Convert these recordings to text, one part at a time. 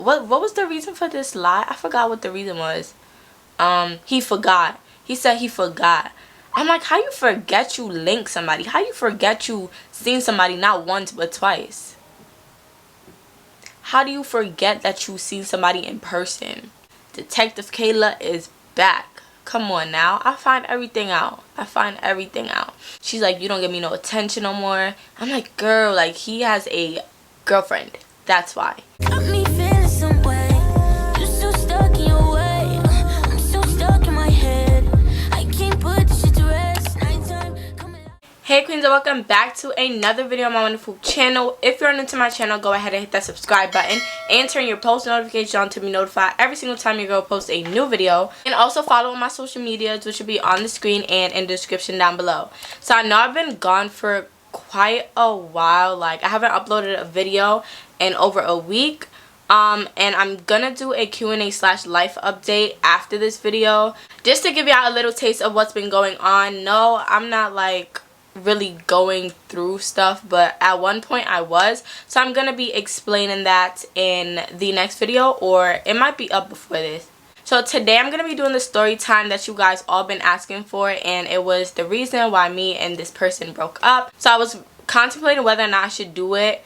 what was the reason for this lie? I forgot what the reason was. He forgot. He said he forgot. I'm like, how you forget you linked somebody? How you forget you seen somebody not once but twice? How do you forget that you seen somebody in person? Detective Kayla is back. Come on now. I find everything out. She's like, you don't give me no attention no more. I'm like, girl, like, he has a girlfriend. That's why. Got me feeling some way. You're so stuck in your way. I'm so stuck in my head. I can't put this shit to rest. Nighttime coming. Hey queens, and welcome back to another video on my wonderful channel. If you're new to my channel, go ahead and hit that subscribe button and turn your post notifications on to be notified every single time your girl posts a new video. And also follow my social medias, which will be on the screen and in the description down below. So I know I've been gone for quite a while. Like, I haven't uploaded a video in over a week. And I'm gonna do a Q&A / life update after this video, just to give y'all a little taste of what's been going on. No, I'm not like really going through stuff, but at one point I was, so I'm gonna be explaining that in the next video, or it might be up before this. So today I'm gonna be doing the story time that you guys all been asking for, and it was the reason why me and this person broke up. So I was contemplating whether or not I should do it,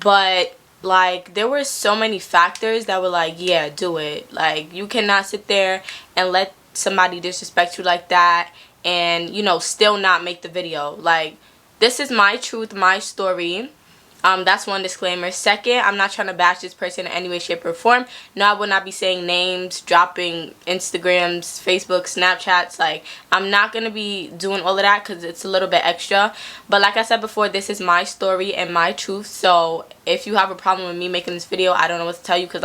but like, there were so many factors that were like, yeah, do it. Like, you cannot sit there and let somebody disrespect you like that and, you know, still not make the video. Like, this is my truth, my story. That's one disclaimer. Second, I'm not trying to bash this person in any way, shape, or form. No, I will not be saying names, dropping Instagrams, Facebook, Snapchats. Like, I'm not going to be doing all of that because it's a little bit extra. But like I said before, this is my story and my truth. So if you have a problem with me making this video, I don't know what to tell you, because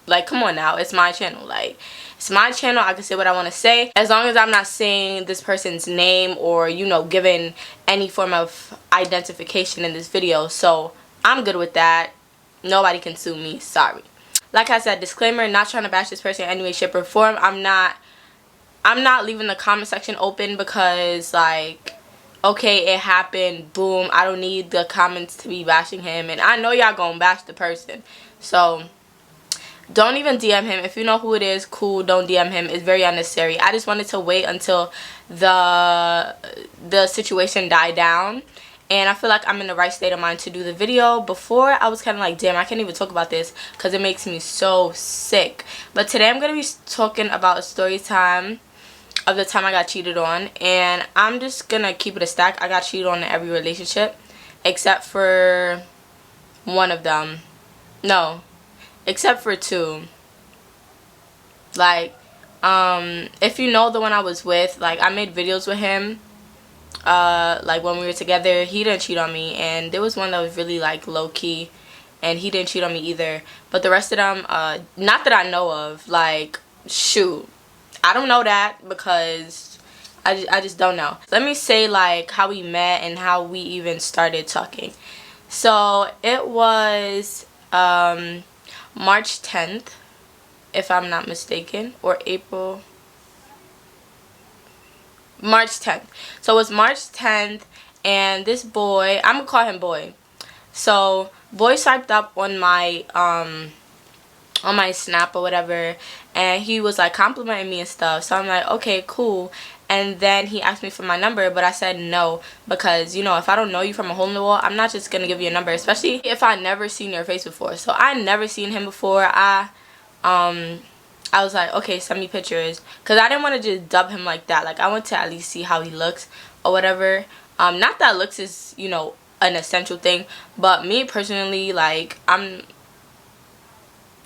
like, come on now, it's my channel. Like, it's my channel. I can say what I want to say, as long as I'm not saying this person's name or, you know, giving any form of identification in this video. So I'm good with that. Nobody can sue me. Sorry. Like I said, disclaimer, not trying to bash this person in any way, shape, or form. I'm not leaving the comment section open because, like, okay, it happened, boom, I don't need the comments to be bashing him, and I know y'all gonna bash the person. So don't even DM him. If you know who it is, cool, don't DM him. It's very unnecessary. I just wanted to wait until the situation died down, and I feel like I'm in the right state of mind to do the video. Before, I was kind of like, damn, I can't even talk about this because it makes me so sick. But today I'm going to be talking about a story time of the time I got cheated on. And I'm just going to keep it a stack. I got cheated on in every relationship except for one of them. No, except for two. Like, if you know the one I was with, like, I made videos with him. Like, when we were together, he didn't cheat on me, and there was one that was really like low-key, and he didn't cheat on me either. But the rest of them, not that I know of. Like, shoot, I don't know that because I just don't know. Let me say, like, how we met and how we even started talking. So it was March 10th, if I'm not mistaken, or April. March 10th. So it was March 10th, and this boy, I'm gonna call him boy. So boy swiped up on my snap or whatever, and he was like complimenting me and stuff. So I'm like, okay, cool. And then he asked me for my number, but I said no, because, you know, if I don't know you from a hole in the wall, I'm not just gonna give you a number, especially if I never seen your face before. So I never seen him before. I was like, okay, send me pictures, because I didn't want to just dub him like that. Like, I want to at least see how he looks or whatever. Not that looks is, you know, an essential thing, but me personally, like,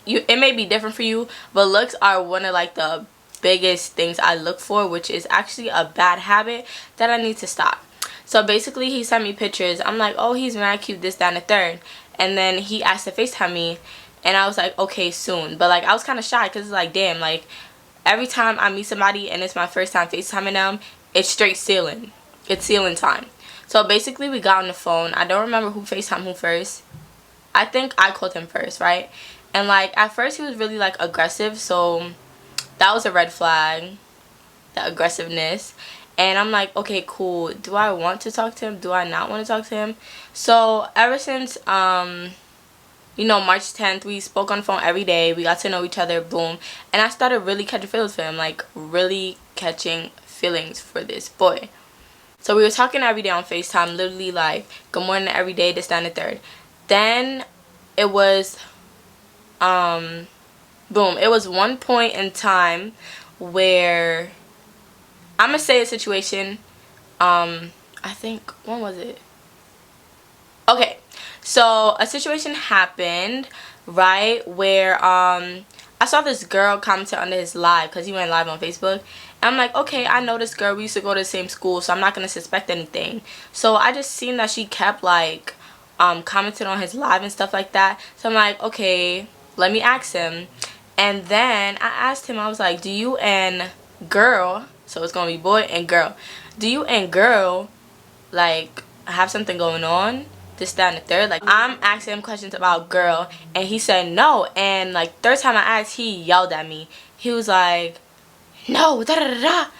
it may be different for you, but looks are one of, like, the biggest things I look for, which is actually a bad habit that I need to stop. So basically, he sent me pictures. I'm like, oh, he's mad cute, this, that, and the third. And then he asked to FaceTime me. And I was like, okay, soon. But, like, I was kind of shy because it's like, damn, like, every time I meet somebody and it's my first time FaceTiming them, it's straight ceiling. It's ceiling time. So, basically, we got on the phone. I don't remember who FaceTimed who first. I think I called him first, right? And, like, at first he was really, like, aggressive. So, that was a red flag, the aggressiveness. And I'm like, okay, cool. Do I want to talk to him? Do I not want to talk to him? So, ever since, you know, March 10th, we spoke on the phone every day. We got to know each other, boom. And I started really catching feelings for him, like really catching feelings for this boy. So we were talking every day on FaceTime, literally like good morning every day, this, that, and the third. Then it was, boom, it was one point in time where, I'm going to say a situation, I think, when was it? Okay, so a situation happened, right, where I saw this girl commented under his live, because he went live on Facebook. And I'm like, okay, I know this girl, we used to go to the same school, so I'm not going to suspect anything. So I just seen that she kept like commenting on his live and stuff like that. So I'm like, okay, let me ask him. And then I asked him, I was like, do you and girl, so it's going to be boy and girl, do you and girl like have something going on, this, that, and the third? Like, I'm asking him questions about girl, and he said no. And like third time I asked, he yelled at me. He was like, no, da da da da.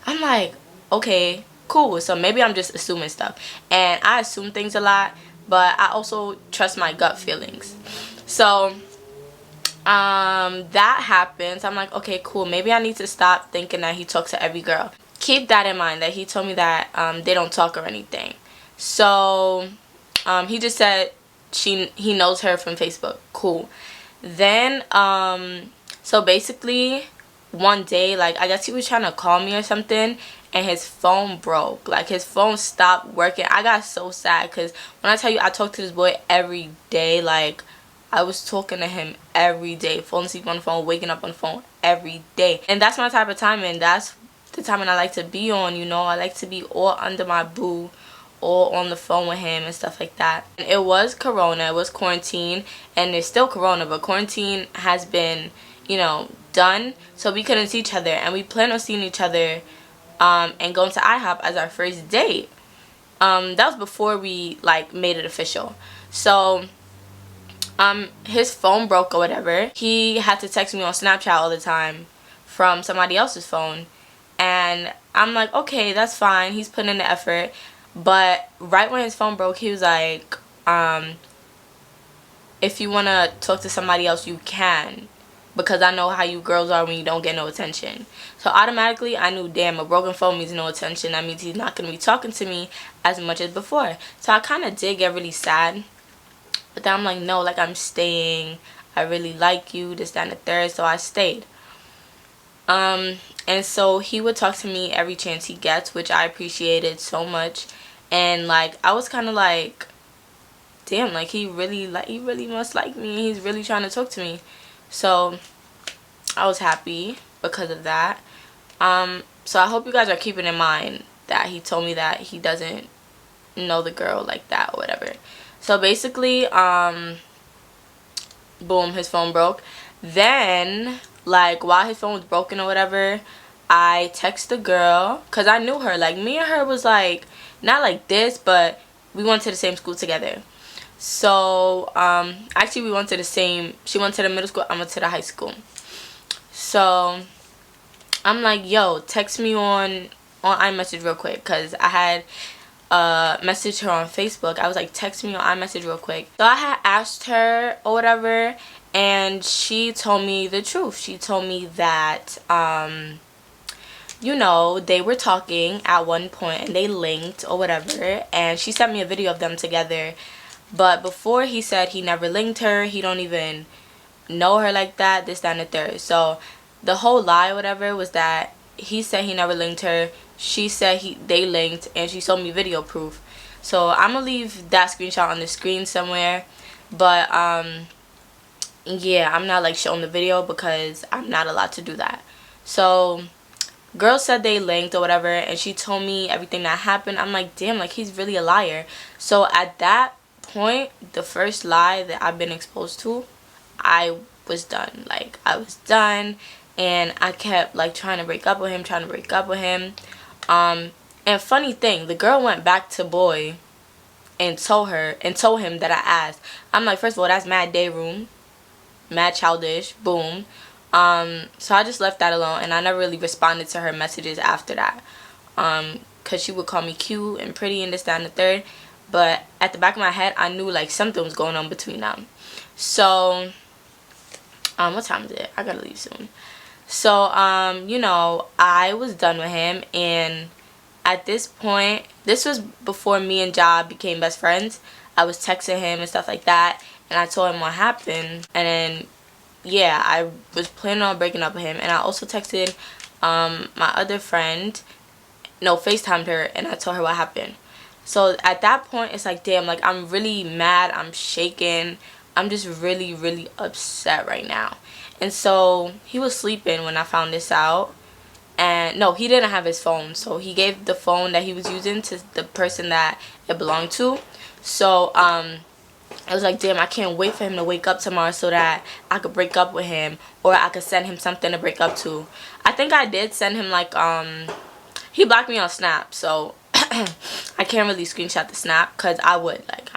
I'm like, okay, cool. So maybe I'm just assuming stuff, and I assume things a lot, but I also trust my gut feelings. So that happens. I'm like, okay, cool, maybe I need to stop thinking that he talks to every girl. Keep that in mind, that he told me that they don't talk or anything. So he just said he knows her from Facebook. Cool. Then so basically one day, like, I guess he was trying to call me or something, and his phone broke. Like, his phone stopped working. I got so sad, because when I tell you I talk to this boy every day, like, I was talking to him every day, falling asleep on the phone, waking up on the phone every day. And that's my type of timing. That's the timing I like to be on, you know. I like to be all under my boo, all on the phone with him and stuff like that. And it was Corona, it was quarantine, and it's still Corona, but quarantine has been, you know, done, so we couldn't see each other, and we planned on seeing each other and going to IHOP as our first date. That was before we like made it official. So his phone broke or whatever. He had to text me on Snapchat all the time from somebody else's phone, and I'm like, okay, that's fine, he's putting in the effort. But right when his phone broke, he was like, if you want to talk to somebody else, you can, because I know how you girls are when you don't get no attention. So automatically I knew, damn, a broken phone means no attention. That means he's not going to be talking to me as much as before. So I kind of did get really sad. But then I'm like, no, like, I'm staying. I really like you, this, that, and the third. So I stayed. And so he would talk to me every chance he gets, which I appreciated so much. And like, I was kind of like, damn, like, he really must like me. He's really trying to talk to me. So I was happy because of that. So I hope you guys are keeping in mind that he told me that he doesn't know the girl like that or whatever. So basically, boom, his phone broke. Then, like, while his phone was broken or whatever, I texted the girl, because I knew her. Like, me and her was like, not like this, but we went to the same school together. So actually we went to the same, she went to the middle school, I went to the high school. So I'm like, yo, text me on iMessage real quick, because I had messaged her on Facebook. I was like, text me on iMessage real quick. So I had asked her or whatever, and she told me the truth. She told me that you know, they were talking at one point and they linked or whatever, and she sent me a video of them together. But before, he said he never linked her, he don't even know her like that, this, that, and the third. So the whole lie or whatever was that he said he never linked her, she said they linked, and she showed me video proof. So I'm gonna leave that screenshot on the screen somewhere. But yeah, I'm not like showing the video because I'm not allowed to do that. So girl said they linked or whatever, and she told me everything that happened. I'm like, damn, like, he's really a liar. So at that point, the first lie that I've been exposed to, I was done. Like, I was done, and I kept like trying to break up with him, and funny thing, the girl went back to boy and told him that I asked. I'm like, first of all, that's mad day room, mad childish, boom. So I just left that alone, and I never really responded to her messages after that, because she would call me cute and pretty and this, that, and the third. But at the back of my head, I knew like something was going on between them. So what time is it? I gotta leave soon. So you know, I was done with him, and at this point, this was before me and Ja became best friends. I was texting him and stuff like that, and I told him what happened, and then yeah, I was planning on breaking up with him. And I also texted my other friend, no, FaceTimed her, and I told her what happened. So at that point, it's like, damn, like, I'm really mad, I'm shaking, I'm just really, really upset right now. And so he was sleeping when I found this out. And no, he didn't have his phone, so he gave the phone that he was using to the person that it belonged to. So I was like, damn, I can't wait for him to wake up tomorrow so that I could break up with him, or I could send him something to break up to. I think I did send him, like, he blocked me on Snap, so I can't really screenshot the Snap, because I would, like,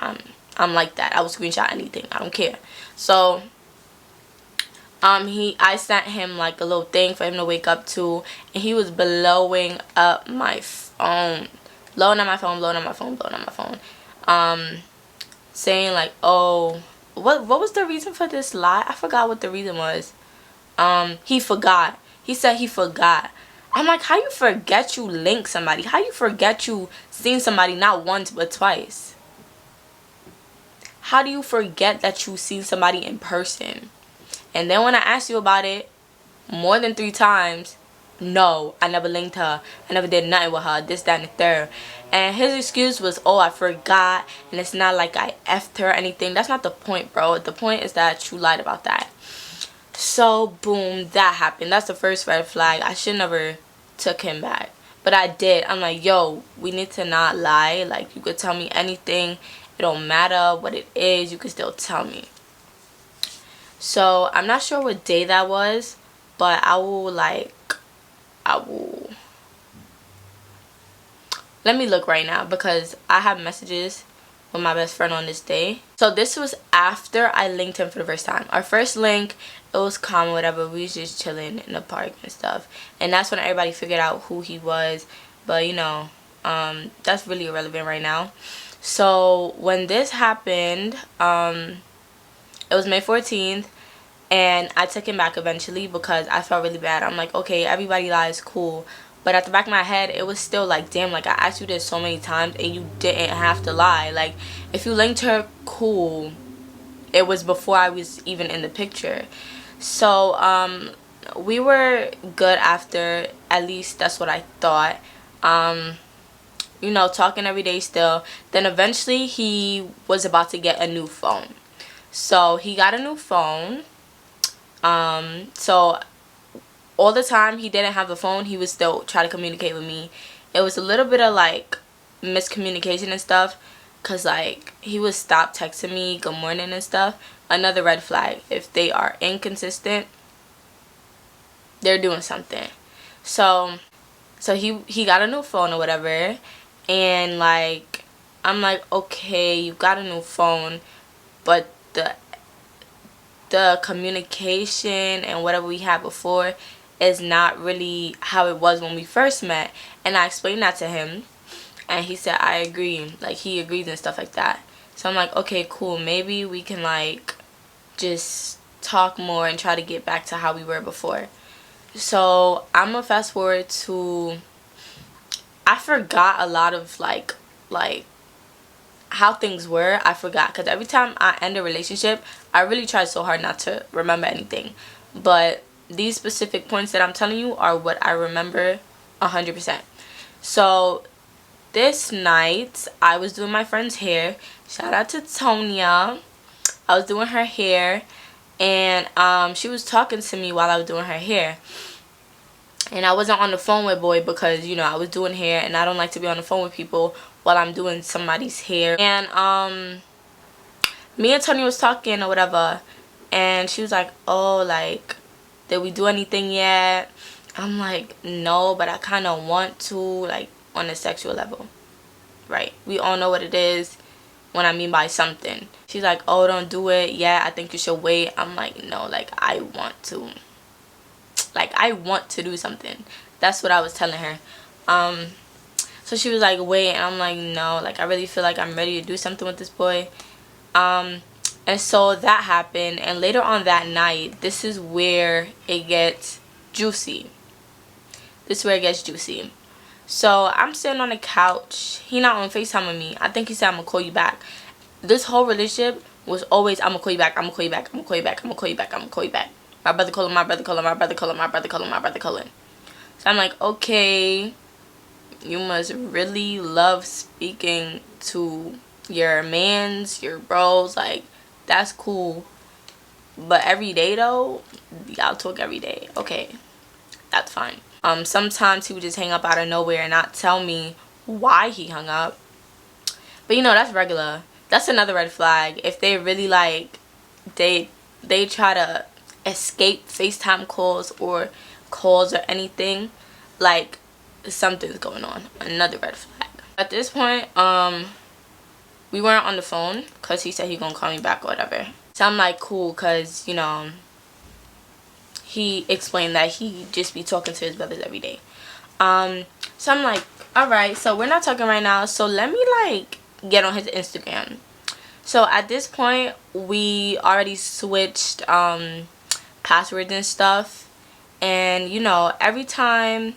I'm like that. I would screenshot anything. I don't care. So I sent him, like, a little thing for him to wake up to, and he was blowing up my phone. Blowing up my phone, blowing up my phone, blowing up my phone. Saying, like, oh, what was the reason for this lie? I forgot what the reason was. He forgot. He said he forgot. I'm like, how you forget you linked somebody? How you forget you seen somebody not once but twice? How do you forget that you seen somebody in person? And then when I asked you about it more than 3 times, no, I never linked her. I never did nothing with her, this, that, and the third. And his excuse was, oh, I forgot, and it's not like I effed her or anything. That's not the point, bro. The point is that you lied about that. So, boom, that happened. That's the first red flag. I should never took him back. But I did. I'm like, yo, we need to not lie. Like, you could tell me anything. It don't matter what it is. You could still tell me. So, I'm not sure what day that was, but I will, let me look right now, because I have messages with my best friend on this day. So, this was after I linked him for the first time. Our first link, it was calm or whatever. We was just chilling in the park and stuff. And that's when everybody figured out who he was. But, you know, that's really irrelevant right now. So, when this happened, it was May 14th, and I took him back eventually because I felt really bad. I'm like, okay, everybody lies, cool. But at the back of my head, it was still like, damn, like, I asked you this so many times and you didn't have to lie. Like, if you linked her, cool. It was before I was even in the picture. So, we were good after, at least that's what I thought. You know, talking every day still. Then eventually he was about to get a new phone. So he got a new phone. So all the time he didn't have the phone, he would still try to communicate with me. It was a little bit of, like, miscommunication and stuff, because, like, he would stop texting me good morning and stuff. Another red flag. If they are inconsistent, they're doing something. So he got a new phone or whatever, and, like, I'm like, okay, you got a new phone, but the communication and whatever we had before is not really how it was when we first met. And I explained that to him, and he said, I agree. Like, he agrees and stuff like that. So I'm like, okay, cool, maybe we can, like, just talk more and try to get back to how we were before. So I'm gonna fast forward to, I forgot a lot of, like how things were. I forgot, because every time I end a relationship, I really try so hard not to remember anything. But these specific points that I'm telling you are what I remember 100%. So this night, I was doing my friend's hair. Shout out to Tonya. I was doing her hair, and she was talking to me while I was doing her hair. And I wasn't on the phone with boy because, you know, I was doing hair, and I don't like to be on the phone with people while I'm doing somebody's hair. And me and Tony was talking or whatever, and she was like, oh, like, did we do anything yet? I'm like, no, but I kind of want to, like, on a sexual level, right? We all know what it is when I mean by something. She's like, oh, don't do it yet, I think you should wait. I'm like, no, like, I want to. Like, I want to do something. That's what I was telling her. So she was like, wait, and I'm like, no, like, I really feel like I'm ready to do something with this boy. And And so that happened, and later on that night, this is where it gets juicy. So I'm sitting on the couch. He not on FaceTime with me. I think he said, I'm gonna call you back. This whole relationship was always, I'm gonna call you back, I'm gonna call you back, I'm gonna call you back, I'm gonna call you back, I'm gonna call you back. My brother calling, my brother calling, my brother calling, my brother calling, my brother calling. So I'm like, okay, you must really love speaking to your mans, your bros. Like, that's cool. But every day though, y'all talk every day. Okay, that's fine. Sometimes he would just hang up out of nowhere and not tell me why he hung up. But you know, that's regular. That's another red flag. If they really like, they try to escape FaceTime calls or calls or anything, like something's going on. Another red flag. At this point, we weren't on the phone because he said he gonna call me back or whatever. So I'm like, cool, because you know, he explained that he just be talking to his brothers every day. So I'm like, alright, so we're not talking right now, so let me like get on his Instagram. So at this point, we already switched passwords and stuff. And you know, every time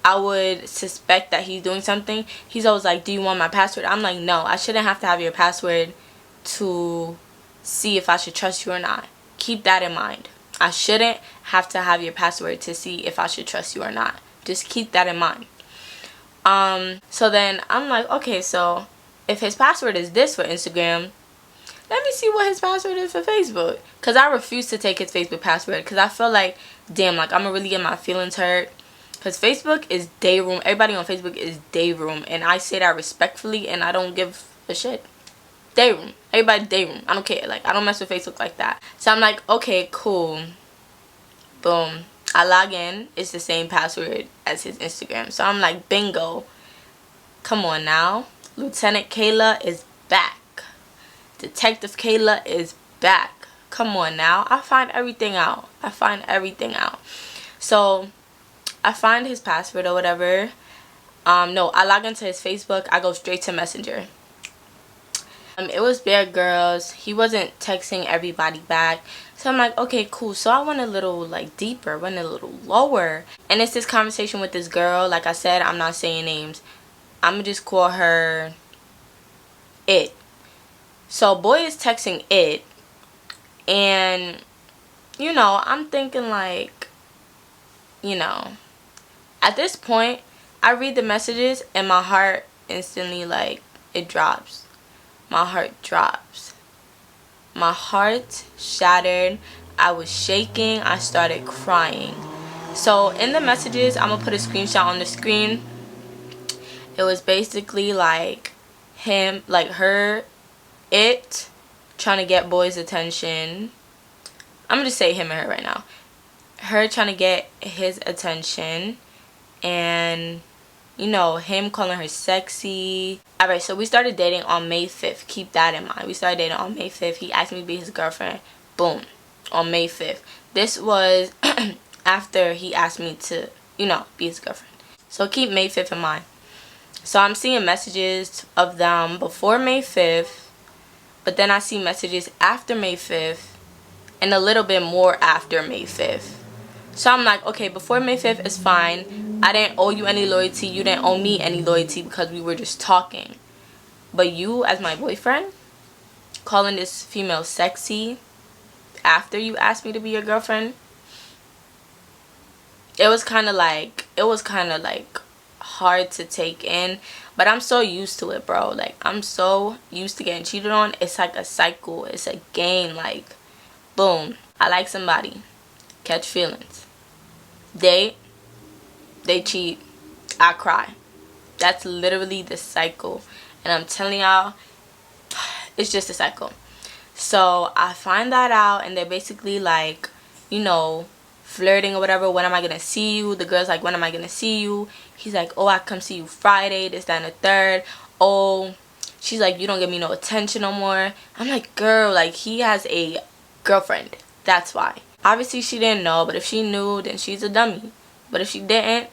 I would suspect that he's doing something, he's always like, do you want my password? I'm like, no, I shouldn't have to have your password to see if I should trust you or not. Keep that in mind. I shouldn't have to have your password to see if I should trust you or not. Just keep that in mind. So then I'm like, okay, so if his password is this for Instagram, let me see what his password is for Facebook. Because I refuse to take his Facebook password. Because I feel like, damn, like I'm going to really get my feelings hurt. Because Facebook is day room. Everybody on Facebook is day room. And I say that respectfully and I don't give a shit. Day room. Everybody day room. I don't care. Like, I don't mess with Facebook like that. So I'm like, okay, cool. Boom. I log in. It's the same password as his Instagram. So I'm like, bingo. Come on now. Lieutenant Kayla is back. Detective Kayla is back. Come on now. I find everything out. So I find his password or whatever. No, I log into his Facebook. I go straight to Messenger. It was bare girls. He wasn't texting everybody back. So I'm like, okay, cool. So I went a little like deeper, went a little lower. And it's this conversation with this girl. Like I said, I'm not saying names. I'm gonna just call her It. So boy is texting It. And, you know, I'm thinking like, you know, at this point, I read the messages and my heart instantly like, it drops. My heart drops. My heart shattered. I was shaking. I started crying. So in the messages, I'm gonna put a screenshot on the screen. It was basically like him, like her, It, trying to get boys' attention. I'm gonna just say him and her right now. Her trying to get his attention. And, you know, him calling her sexy. Alright, so we started dating on May 5th. Keep that in mind. We started dating on May 5th. He asked me to be his girlfriend. Boom. On May 5th. This was after he asked me to, you know, be his girlfriend. So keep May 5th in mind. So I'm seeing messages of them before May 5th. But then I see messages after May 5th. And a little bit more after May 5th. So I'm like, okay, before May 5th is fine. I didn't owe you any loyalty. You didn't owe me any loyalty because we were just talking. But you, as my boyfriend, calling this female sexy after you asked me to be your girlfriend, it was kind of like hard to take in. But I'm so used to it, bro. Like, I'm so used to getting cheated on. It's like a cycle. It's a game. Like, boom. I like somebody. Catch feelings. They cheat. I cry. That's literally the cycle. And I'm telling y'all, it's just a cycle. So I find that out, and they're basically like, you know, flirting or whatever. When am I gonna see you? The girl's like, when am I gonna see you? He's like, oh, I come see you Friday, this, that, and the third. Oh, she's like, you don't give me no attention no more. I'm like, girl, like, he has a girlfriend. That's why. Obviously she didn't know, but if she knew, then she's a dummy. But if she didn't,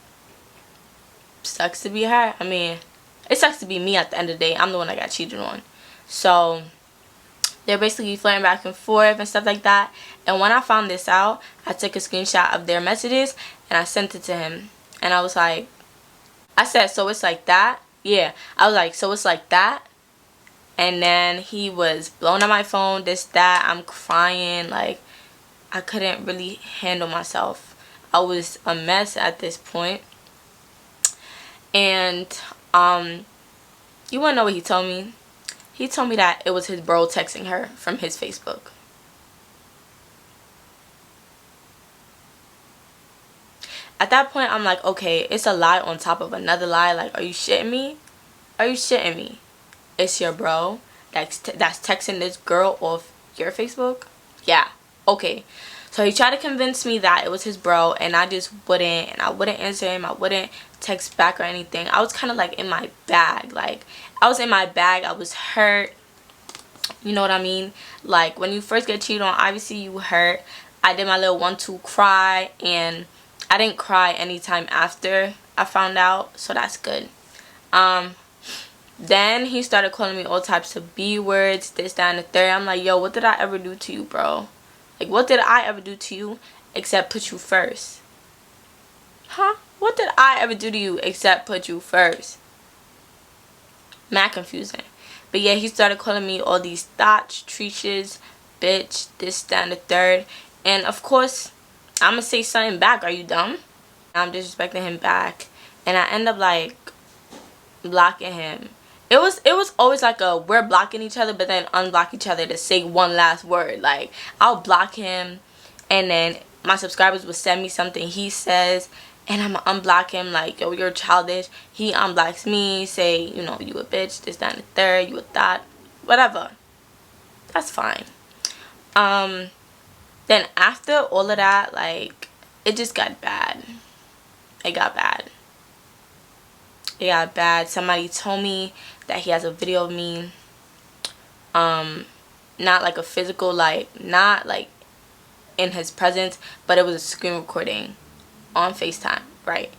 sucks to be her. I mean, it sucks to be me at the end of the day. I'm the one that got cheated on. So They're basically flirting back and forth and stuff like that. And when I found this out, I took a screenshot of their messages and I sent it to him. And I was like, I said, so it's like that? Yeah. I was like, so it's like that? And then he was blowing up my phone, this, that. I'm crying. Like, I couldn't really handle myself. I was a mess at this point. And, you wanna know what he told me? He told me that it was his bro texting her from his Facebook. At that point, I'm like, okay, it's a lie on top of another lie. Like, are you shitting me? Are you shitting me? It's your bro that's texting this girl off your Facebook? Yeah. Okay. So he tried to convince me that it was his bro, and I just wouldn't. And I wouldn't answer him. I wouldn't text back or anything. I was kind of like in my bag. Like, I was in my bag. I was hurt. You know what I mean? Like, when you first get cheated on, obviously you hurt. I did my little 1-2 cry, and I didn't cry anytime after I found out, so that's good. Then he started calling me all types of B words, this, that, and the third. I'm like, yo, what did I ever do to you, bro? Like, what did I ever do to you except put you first? Huh? What did I ever do to you except put you first? Mad confusing. But yeah, he started calling me all these thoughts, treaches, bitch, this, that, and the third. And of course, I'm gonna say something back. Are you dumb? I'm disrespecting him back. And I end up like blocking him. It was always like a we're blocking each other but then unblock each other to say one last word. Like, I'll block him and then my subscribers will send me something he says and I'm gonna unblock him like, yo, you're childish. He unblocks me, say, you know, you a bitch, this, that, and the third, you a thought, whatever. That's fine. Then after all of that, like, it just got bad. It got bad. It got bad. Somebody told me that he has a video of me. Not like a physical, like, not like in his presence, but it was a screen recording on FaceTime, right?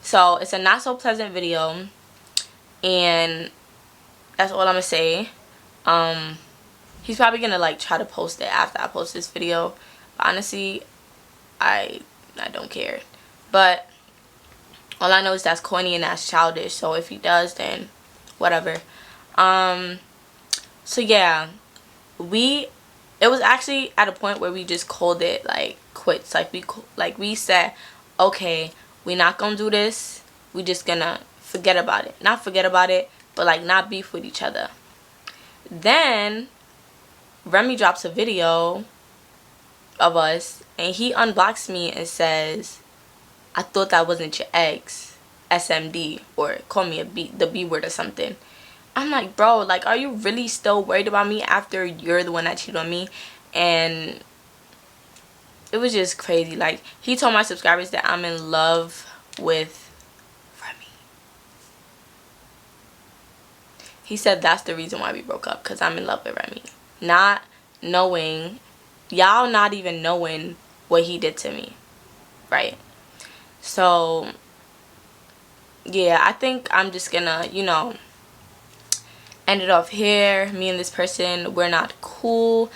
So it's a not so pleasant video, and that's all I'm gonna say. He's probably gonna like try to post it after I post this video. But honestly, I don't care. But all I know is that's corny and that's childish. So if he does, then whatever. So yeah, it was actually at a point where we just called it like quits. Like we said, okay, we're not gonna do this. We just gonna forget about it. Not forget about it, but like not beef with each other. Then Remy drops a video of us and he unblocks me and says, I thought that wasn't your ex, SMD, or call me the B word or something. I'm like, bro, like, are you really still worried about me after you're the one that cheated on me? And it was just crazy. Like, he told my subscribers that I'm in love with Remy. He said that's the reason why we broke up, because I'm in love with Remy. Not knowing, y'all not even knowing what he did to me, right? So yeah, I think I'm just gonna, you know, end it off here. Me and this person, we're not cool.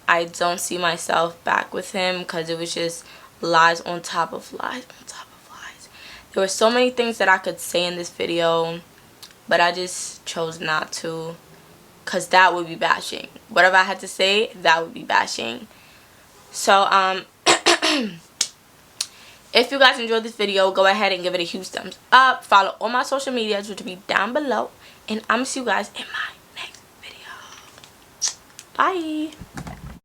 I don't see myself back with him because it was just lies on top of lies on top of lies. There were so many things that I could say in this video, but I just chose not to, because that would be bashing. Whatever I had to say, that would be bashing. So if you guys enjoyed this video, go ahead and give it a huge thumbs up. Follow all my social medias, which will be down below. And I'm going to see you guys in my next video. Bye.